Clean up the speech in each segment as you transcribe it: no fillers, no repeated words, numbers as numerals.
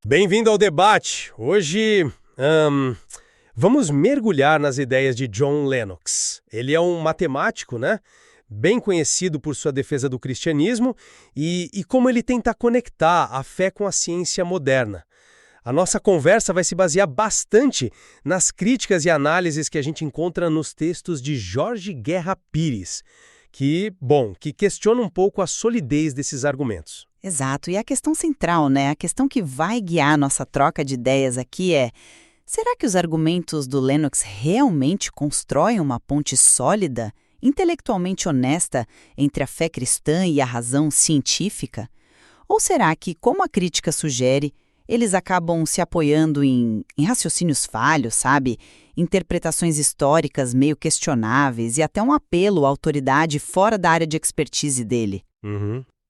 Bem-vindo ao debate. Hoje, vamos mergulhar nas ideias de John Lennox. Ele é um matemático, né? Bem conhecido por sua defesa do cristianismo e como ele tenta conectar a fé com a ciência moderna. A nossa conversa vai se basear bastante nas críticas e análises que a gente encontra nos textos de Jorge Guerra Pires, que questiona um pouco a solidez desses argumentos. Exato, e a questão central, né? A questão que vai guiar nossa troca de ideias aqui é: será que os argumentos do Lennox realmente constroem uma ponte sólida, intelectualmente honesta, entre a fé cristã e a razão científica? Ou será que, como a crítica sugere, eles acabam se apoiando em raciocínios falhos, sabe? Interpretações históricas meio questionáveis e até um apelo à autoridade fora da área de expertise dele?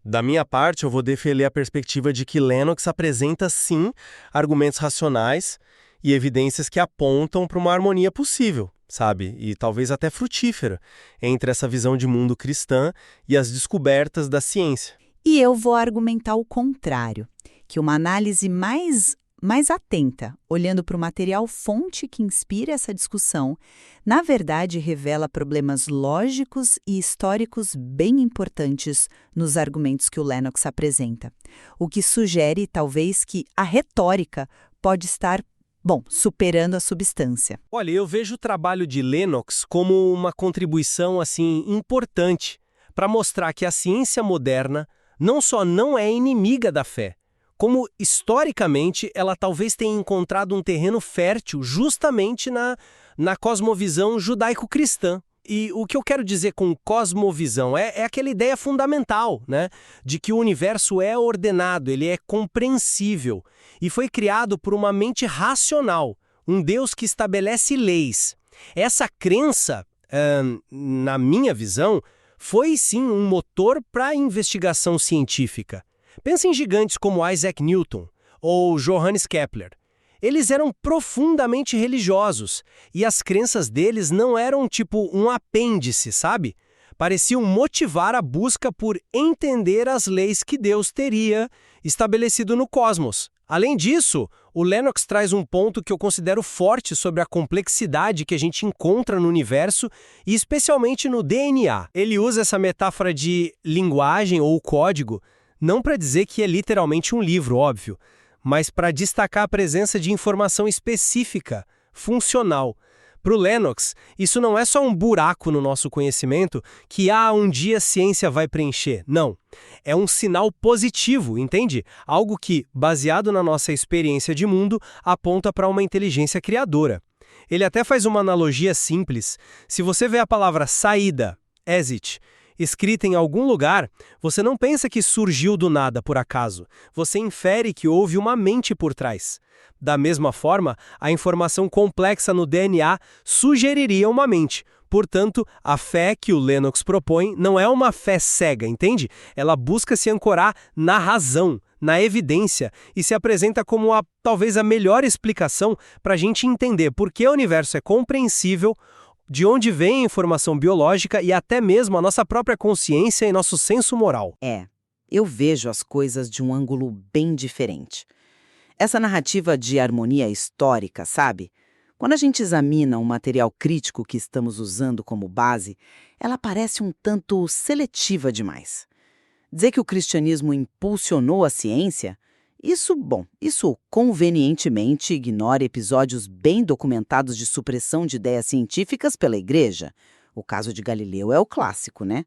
Da minha parte, eu vou defender a perspectiva de que Lennox apresenta, sim, argumentos racionais e evidências que apontam para uma harmonia possível, sabe? E talvez até frutífera, entre essa visão de mundo cristã e as descobertas da ciência. E eu vou argumentar o contrário, que uma análise mais atenta, olhando para o material fonte que inspira essa discussão, na verdade revela problemas lógicos e históricos bem importantes nos argumentos que o Lennox apresenta, o que sugere, talvez, que a retórica pode estar, superando a substância. Olha, eu vejo o trabalho de Lennox como uma contribuição, importante para mostrar que a ciência moderna não só não é inimiga da fé, como, historicamente, ela talvez tenha encontrado um terreno fértil justamente na cosmovisão judaico-cristã. E o que eu quero dizer com cosmovisão é aquela ideia fundamental, né? De que o universo é ordenado, ele é compreensível e foi criado por uma mente racional, um Deus que estabelece leis. Essa crença, na minha visão, foi sim um motor para a investigação científica. Pensa em gigantes como Isaac Newton ou Johannes Kepler. Eles eram profundamente religiosos e as crenças deles não eram tipo um apêndice, sabe? Pareciam motivar a busca por entender as leis que Deus teria estabelecido no cosmos. Além disso, o Lennox traz um ponto que eu considero forte sobre a complexidade que a gente encontra no universo e especialmente no DNA. Ele usa essa metáfora de linguagem ou código não para dizer que é literalmente um livro, óbvio, mas para destacar a presença de informação específica, funcional. Para o Lennox, isso não é só um buraco no nosso conhecimento que um dia a ciência vai preencher. Não. É um sinal positivo, entende? Algo que, baseado na nossa experiência de mundo, aponta para uma inteligência criadora. Ele até faz uma analogia simples. Se você vê a palavra saída, exit, escrita em algum lugar, você não pensa que surgiu do nada por acaso. Você infere que houve uma mente por trás. Da mesma forma, a informação complexa no DNA sugeriria uma mente. Portanto, a fé que o Lennox propõe não é uma fé cega, entende? Ela busca se ancorar na razão, na evidência, e se apresenta como talvez a melhor explicação para a gente entender por que o universo é compreensível, de onde vem a informação biológica e até mesmo a nossa própria consciência e nosso senso moral. Eu vejo as coisas de um ângulo bem diferente. Essa narrativa de harmonia histórica, sabe? Quando a gente examina um material crítico que estamos usando como base, ela parece um tanto seletiva demais. Dizer que o cristianismo impulsionou a ciência, isso convenientemente ignora episódios bem documentados de supressão de ideias científicas pela Igreja. O caso de Galileu é o clássico, né?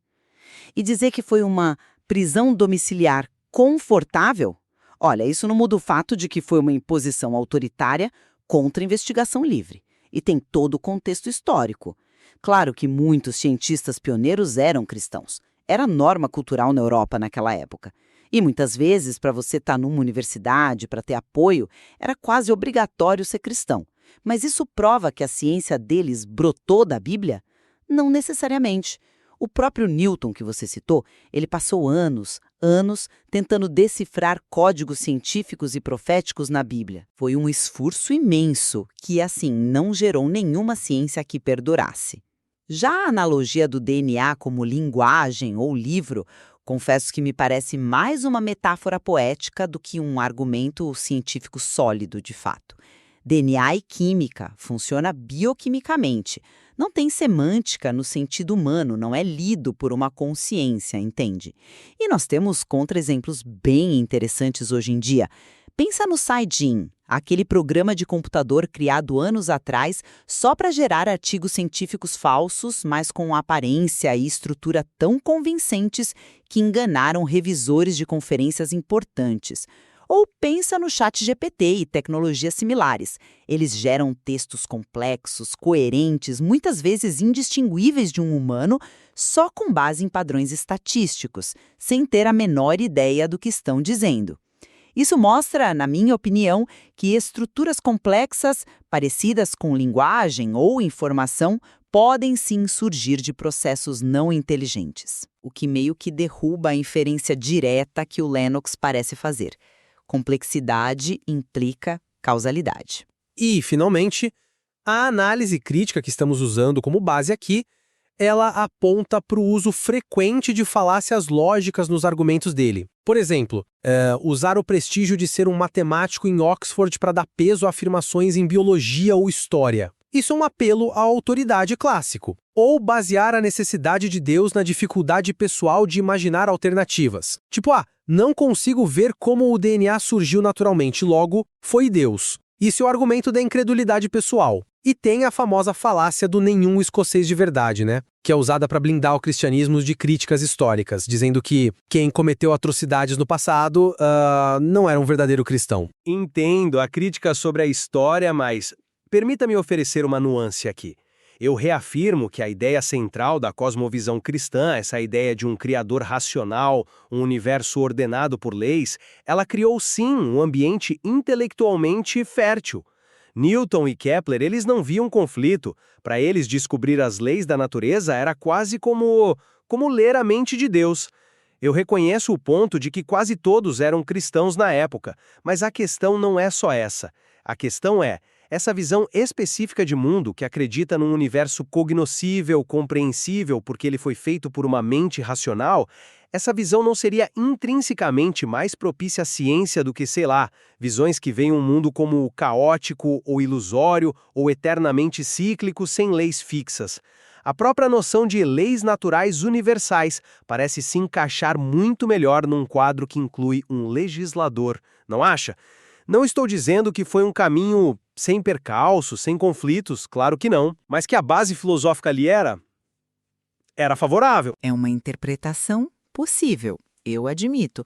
E dizer que foi uma prisão domiciliar confortável? Olha, isso não muda o fato de que foi uma imposição autoritária contra a investigação livre. E tem todo o contexto histórico. Claro que muitos cientistas pioneiros eram cristãos. Era norma cultural na Europa naquela época. E muitas vezes, para você estar numa universidade, para ter apoio, era quase obrigatório ser cristão. Mas isso prova que a ciência deles brotou da Bíblia? Não necessariamente. O próprio Newton, que você citou, ele passou anos tentando decifrar códigos científicos e proféticos na Bíblia. Foi um esforço imenso que, não gerou nenhuma ciência que perdurasse. Já a analogia do DNA como linguagem ou livro Confesso que me parece mais uma metáfora poética do que um argumento científico sólido, de fato. DNA e química funciona bioquimicamente. Não tem semântica no sentido humano, não é lido por uma consciência, entende? E nós temos contra-exemplos bem interessantes hoje em dia. Pensa no SciGene, aquele programa de computador criado anos atrás só para gerar artigos científicos falsos, mas com aparência e estrutura tão convincentes que enganaram revisores de conferências importantes. Ou pensa no ChatGPT e tecnologias similares. Eles geram textos complexos, coerentes, muitas vezes indistinguíveis de um humano, só com base em padrões estatísticos, sem ter a menor ideia do que estão dizendo. Isso mostra, na minha opinião, que estruturas complexas, parecidas com linguagem ou informação, podem sim surgir de processos não inteligentes, o que meio que derruba a inferência direta que o Lennox parece fazer. Complexidade implica causalidade. E, finalmente, a análise crítica que estamos usando como base aqui, ela aponta para o uso frequente de falácias lógicas nos argumentos dele. Por exemplo, usar o prestígio de ser um matemático em Oxford para dar peso a afirmações em biologia ou história. Isso é um apelo à autoridade clássico. Ou basear a necessidade de Deus na dificuldade pessoal de imaginar alternativas. Tipo, não consigo ver como o DNA surgiu naturalmente, logo, foi Deus. Isso é o argumento da incredulidade pessoal. E tem a famosa falácia do nenhum escocês de verdade, né? Que é usada para blindar o cristianismo de críticas históricas, dizendo que quem cometeu atrocidades no passado não era um verdadeiro cristão. Entendo a crítica sobre a história, mas permita-me oferecer uma nuance aqui. Eu reafirmo que a ideia central da cosmovisão cristã, essa ideia de um criador racional, um universo ordenado por leis, ela criou sim um ambiente intelectualmente fértil. Newton e Kepler, eles não viam conflito. Para eles, descobrir as leis da natureza era quase como ler a mente de Deus. Eu reconheço o ponto de que quase todos eram cristãos na época, mas a questão não é só essa. A questão é essa visão específica de mundo que acredita num universo cognoscível, compreensível, porque ele foi feito por uma mente racional, essa visão não seria intrinsecamente mais propícia à ciência do que, sei lá, visões que veem um mundo como caótico ou ilusório ou eternamente cíclico sem leis fixas. A própria noção de leis naturais universais parece se encaixar muito melhor num quadro que inclui um legislador, não acha? Não estou dizendo que foi um caminho sem percalços, sem conflitos, claro que não, mas que a base filosófica ali era favorável. É uma interpretação possível, eu admito,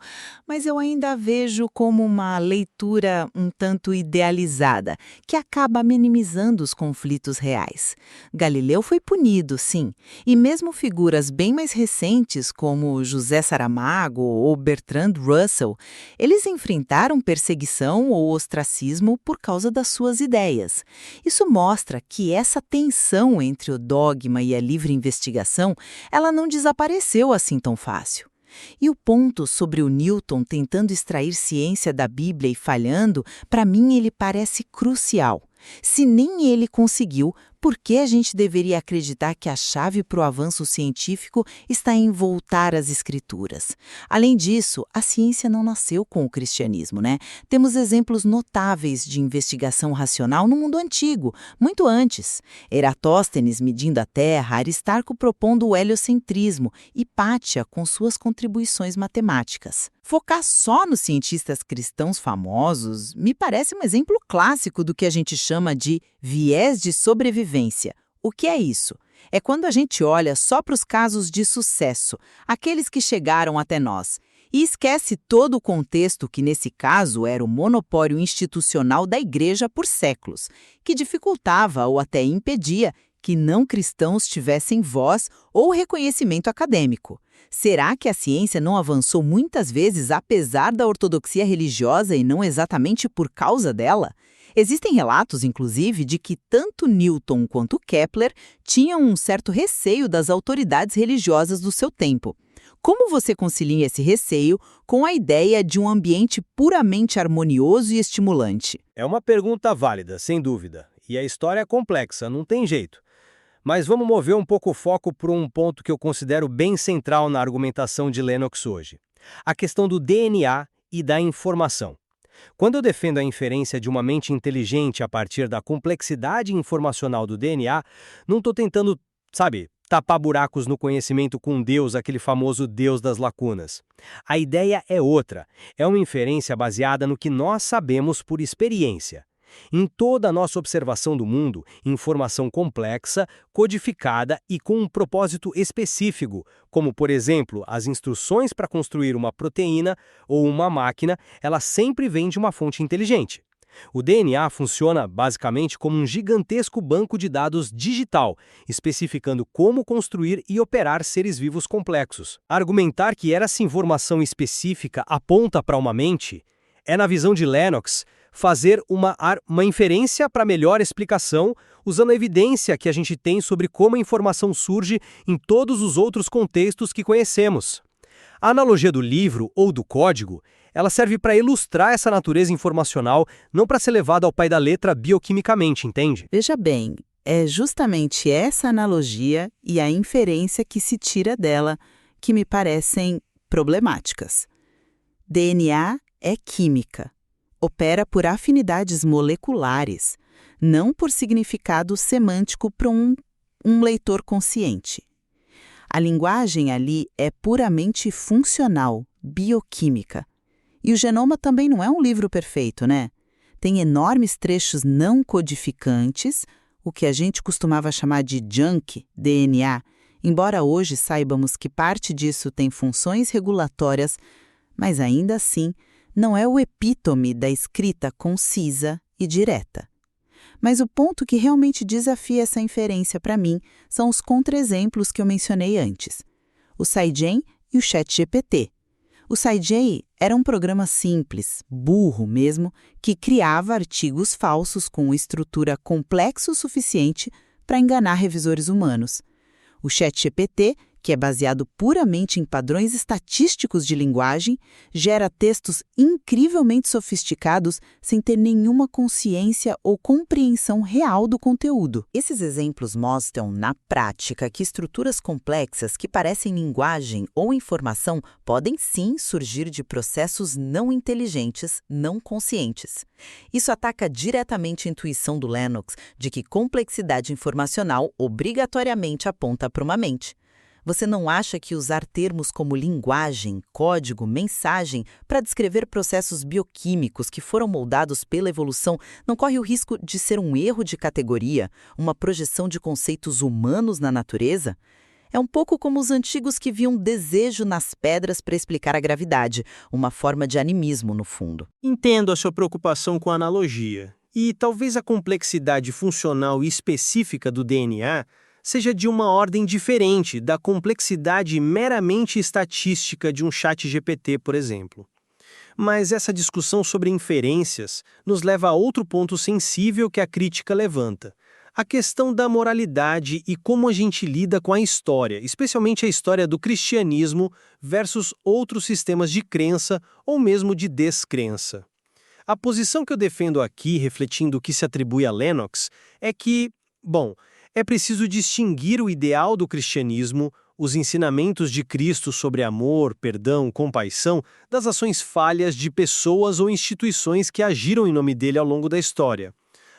mas eu ainda a vejo como uma leitura um tanto idealizada, que acaba minimizando os conflitos reais. Galileu foi punido, sim, e mesmo figuras bem mais recentes, como José Saramago ou Bertrand Russell, eles enfrentaram perseguição ou ostracismo por causa das suas ideias. Isso mostra que essa tensão entre o dogma e a livre investigação, ela não desapareceu assim tão fácil. E o ponto sobre o Newton tentando extrair ciência da Bíblia e falhando, para mim ele parece crucial. Se nem ele conseguiu, por que a gente deveria acreditar que a chave para o avanço científico está em voltar às escrituras? Além disso, a ciência não nasceu com o cristianismo, né? Temos exemplos notáveis de investigação racional no mundo antigo, muito antes. Eratóstenes medindo a Terra, Aristarco propondo o heliocentrismo, Hipátia com suas contribuições matemáticas. Focar só nos cientistas cristãos famosos me parece um exemplo clássico do que a gente chama de viés de sobrevivência. O que é isso? É quando a gente olha só para os casos de sucesso, aqueles que chegaram até nós, e esquece todo o contexto que, nesse caso, era o monopólio institucional da Igreja por séculos, que dificultava ou até impedia que não cristãos tivessem voz ou reconhecimento acadêmico. Será que a ciência não avançou muitas vezes apesar da ortodoxia religiosa e não exatamente por causa dela? Existem relatos, inclusive, de que tanto Newton quanto Kepler tinham um certo receio das autoridades religiosas do seu tempo. Como você concilia esse receio com a ideia de um ambiente puramente harmonioso e estimulante? É uma pergunta válida, sem dúvida. E a história é complexa, não tem jeito. Mas vamos mover um pouco o foco para um ponto que eu considero bem central na argumentação de Lennox hoje. A questão do DNA e da informação. Quando eu defendo a inferência de uma mente inteligente a partir da complexidade informacional do DNA, não estou tentando, tapar buracos no conhecimento com Deus, aquele famoso Deus das lacunas. A ideia é outra. É uma inferência baseada no que nós sabemos por experiência. Em toda a nossa observação do mundo, informação complexa, codificada e com um propósito específico, como, por exemplo, as instruções para construir uma proteína ou uma máquina, ela sempre vem de uma fonte inteligente. O DNA funciona basicamente como um gigantesco banco de dados digital, especificando como construir e operar seres vivos complexos. Argumentar que essa informação específica aponta para uma mente é, na visão de Lennox, fazer uma inferência para melhor explicação, usando a evidência que a gente tem sobre como a informação surge em todos os outros contextos que conhecemos. A analogia do livro ou do código, ela serve para ilustrar essa natureza informacional, não para ser levada ao pé da letra bioquimicamente, entende? Veja bem, é justamente essa analogia e a inferência que se tira dela que me parecem problemáticas. DNA é química. Opera por afinidades moleculares, não por significado semântico para um leitor consciente. A linguagem ali é puramente funcional, bioquímica. E o genoma também não é um livro perfeito, né? Tem enormes trechos não codificantes, o que a gente costumava chamar de junk DNA, embora hoje saibamos que parte disso tem funções regulatórias, mas ainda assim não é o epítome da escrita concisa e direta. Mas o ponto que realmente desafia essa inferência para mim são os contra-exemplos que eu mencionei antes. O SciGen e o ChatGPT. O SciGen era um programa simples, burro mesmo, que criava artigos falsos com estrutura complexa o suficiente para enganar revisores humanos. O ChatGPT, que é baseado puramente em padrões estatísticos de linguagem, gera textos incrivelmente sofisticados sem ter nenhuma consciência ou compreensão real do conteúdo. Esses exemplos mostram, na prática, que estruturas complexas que parecem linguagem ou informação podem sim surgir de processos não inteligentes, não conscientes. Isso ataca diretamente a intuição do Lennox de que complexidade informacional obrigatoriamente aponta para uma mente. Você não acha que usar termos como linguagem, código, mensagem para descrever processos bioquímicos que foram moldados pela evolução não corre o risco de ser um erro de categoria, uma projeção de conceitos humanos na natureza? É um pouco como os antigos que viam desejo nas pedras para explicar a gravidade, uma forma de animismo, no fundo. Entendo a sua preocupação com a analogia. E talvez a complexidade funcional e específica do DNA seja de uma ordem diferente da complexidade meramente estatística de um ChatGPT, por exemplo. Mas essa discussão sobre inferências nos leva a outro ponto sensível que a crítica levanta: a questão da moralidade e como a gente lida com a história, especialmente a história do cristianismo versus outros sistemas de crença ou mesmo de descrença. A posição que eu defendo aqui, refletindo o que se atribui a Lennox, é que, é preciso distinguir o ideal do cristianismo, os ensinamentos de Cristo sobre amor, perdão, compaixão, das ações falhas de pessoas ou instituições que agiram em nome dele ao longo da história.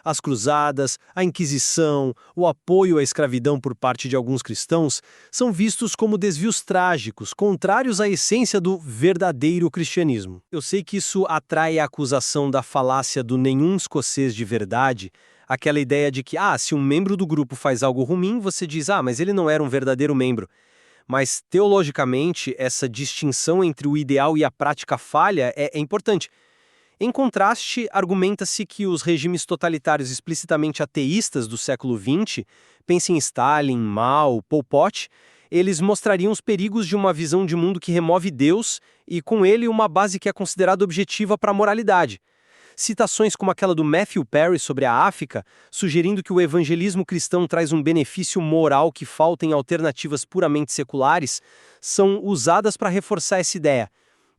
As cruzadas, a Inquisição, o apoio à escravidão por parte de alguns cristãos são vistos como desvios trágicos, contrários à essência do verdadeiro cristianismo. Eu sei que isso atrai a acusação da falácia do nenhum escocês de verdade, aquela ideia de que, se um membro do grupo faz algo ruim, você diz, mas ele não era um verdadeiro membro. Mas, teologicamente, essa distinção entre o ideal e a prática falha é importante. Em contraste, argumenta-se que os regimes totalitários explicitamente ateístas do século XX, pense em Stalin, Mao, Pol Pot, eles mostrariam os perigos de uma visão de mundo que remove Deus e, com ele, uma base que é considerada objetiva para a moralidade. Citações como aquela do Matthew Perry sobre a África, sugerindo que o evangelismo cristão traz um benefício moral que falta em alternativas puramente seculares, são usadas para reforçar essa ideia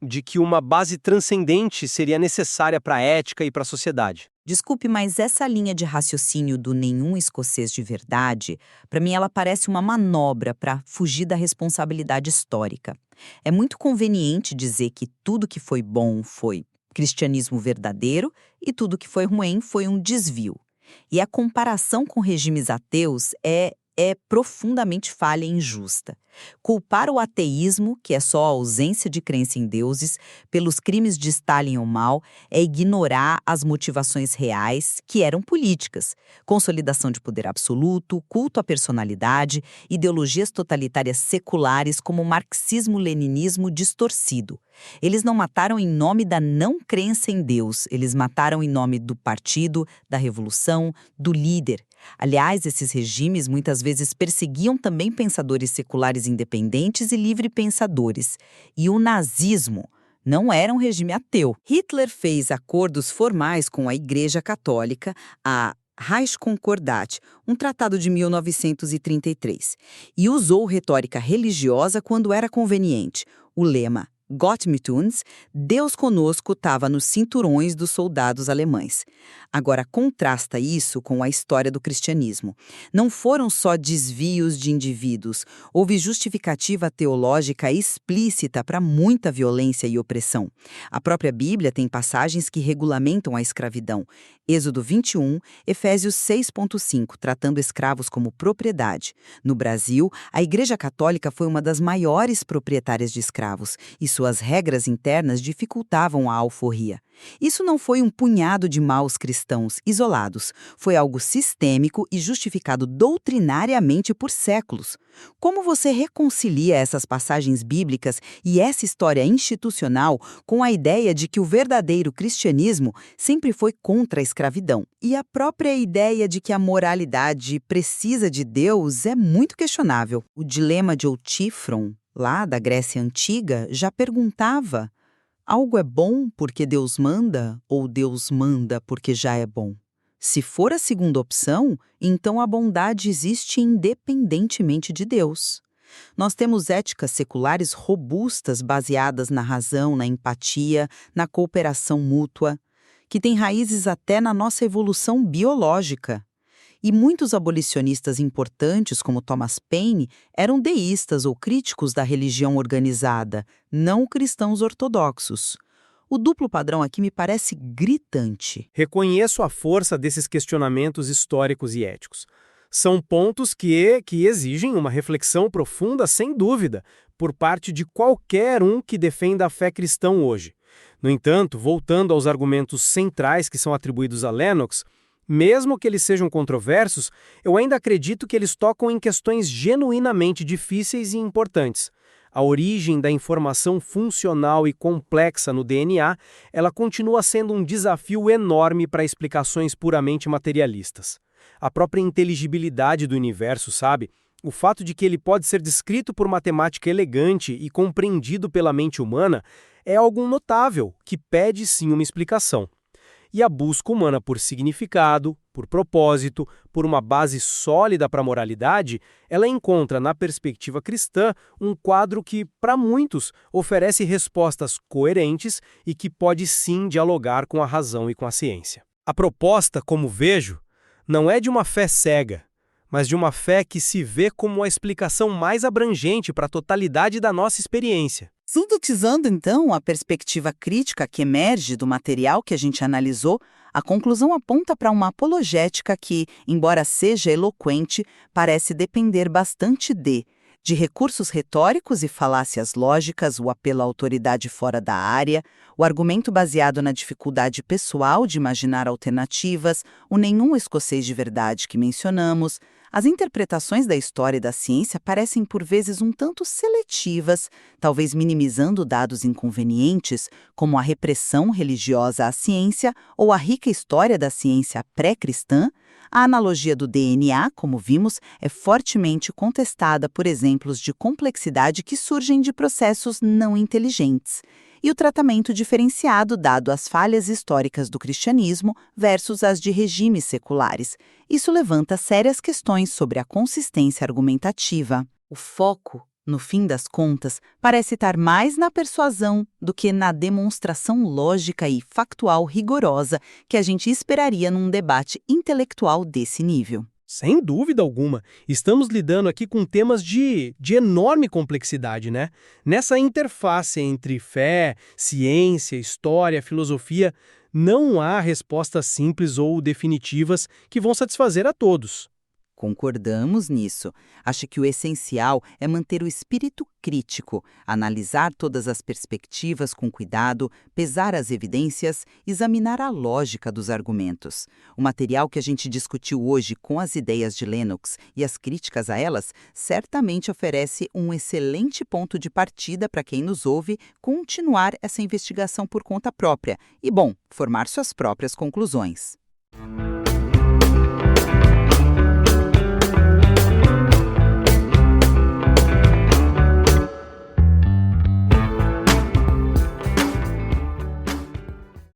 de que uma base transcendente seria necessária para a ética e para a sociedade. Desculpe, mas essa linha de raciocínio do nenhum escocês de verdade, para mim ela parece uma manobra para fugir da responsabilidade histórica. É muito conveniente dizer que tudo que foi bom foi cristianismo verdadeiro e tudo que foi ruim foi um desvio. E a comparação com regimes ateus é profundamente falha e injusta. Culpar o ateísmo, que é só a ausência de crença em deuses, pelos crimes de Stalin ou Mao é ignorar as motivações reais, que eram políticas: consolidação de poder absoluto, culto à personalidade, ideologias totalitárias seculares como o marxismo-leninismo distorcido. Eles não mataram em nome da não crença em Deus, eles mataram em nome do partido, da revolução, do líder. Aliás, esses regimes muitas vezes perseguiam também pensadores seculares independentes e livre-pensadores. E o nazismo não era um regime ateu. Hitler fez acordos formais com a Igreja Católica, a Reichskonkordat, um tratado de 1933, e usou retórica religiosa quando era conveniente. O lema Gott mit uns, Deus conosco, estava nos cinturões dos soldados alemães. Agora, contrasta isso com a história do cristianismo. Não foram só desvios de indivíduos, houve justificativa teológica explícita para muita violência e opressão. A própria Bíblia tem passagens que regulamentam a escravidão. Êxodo 21, Efésios 6,5, tratando escravos como propriedade. No Brasil, a Igreja Católica foi uma das maiores proprietárias de escravos, e suas regras internas dificultavam a alforria. Isso não foi um punhado de maus cristãos isolados, foi algo sistêmico e justificado doutrinariamente por séculos. Como você reconcilia essas passagens bíblicas e essa história institucional com a ideia de que o verdadeiro cristianismo sempre foi contra a escravidão? E a própria ideia de que a moralidade precisa de Deus é muito questionável. O dilema de Eutífron, lá da Grécia Antiga, já perguntava: algo é bom porque Deus manda ou Deus manda porque já é bom? Se for a segunda opção, então a bondade existe independentemente de Deus. Nós temos éticas seculares robustas baseadas na razão, na empatia, na cooperação mútua, que têm raízes até na nossa evolução biológica. E muitos abolicionistas importantes, como Thomas Paine, eram deístas ou críticos da religião organizada, não cristãos ortodoxos. O duplo padrão aqui me parece gritante. Reconheço a força desses questionamentos históricos e éticos. São pontos que exigem uma reflexão profunda, sem dúvida, por parte de qualquer um que defenda a fé cristã hoje. No entanto, voltando aos argumentos centrais que são atribuídos a Lennox, mesmo que eles sejam controversos, eu ainda acredito que eles tocam em questões genuinamente difíceis e importantes. A origem da informação funcional e complexa no DNA, ela continua sendo um desafio enorme para explicações puramente materialistas. A própria inteligibilidade do universo, sabe? O fato de que ele pode ser descrito por matemática elegante e compreendido pela mente humana é algo notável, que pede sim uma explicação. E a busca humana por significado, por propósito, por uma base sólida para a moralidade, ela encontra na perspectiva cristã um quadro que, para muitos, oferece respostas coerentes e que pode sim dialogar com a razão e com a ciência. A proposta, como vejo, não é de uma fé cega, mas de uma fé que se vê como a explicação mais abrangente para a totalidade da nossa experiência. Sintetizando, então, a perspectiva crítica que emerge do material que a gente analisou, a conclusão aponta para uma apologética que, embora seja eloquente, parece depender bastante de recursos retóricos e falácias lógicas, o apelo à autoridade fora da área, o argumento baseado na dificuldade pessoal de imaginar alternativas, o nenhum escocês de verdade que mencionamos. As interpretações da história e da ciência parecem por vezes um tanto seletivas, talvez minimizando dados inconvenientes, como a repressão religiosa à ciência ou a rica história da ciência pré-cristã. A analogia do DNA, como vimos, é fortemente contestada por exemplos de complexidade que surgem de processos não inteligentes. E o tratamento diferenciado dado às falhas históricas do cristianismo versus as de regimes seculares. Isso levanta sérias questões sobre a consistência argumentativa. O foco No fim das contas, parece estar mais na persuasão do que na demonstração lógica e factual rigorosa que a gente esperaria num debate intelectual desse nível. Sem dúvida alguma, estamos lidando aqui com temas de enorme complexidade, né? Nessa interface entre fé, ciência, história, filosofia, não há respostas simples ou definitivas que vão satisfazer a todos. Concordamos nisso. Acho que o essencial é manter o espírito crítico, analisar todas as perspectivas com cuidado, pesar as evidências, examinar a lógica dos argumentos. O material que a gente discutiu hoje com as ideias de Lennox e as críticas a elas certamente oferece um excelente ponto de partida para quem nos ouve continuar essa investigação por conta própria e, bom, formar suas próprias conclusões.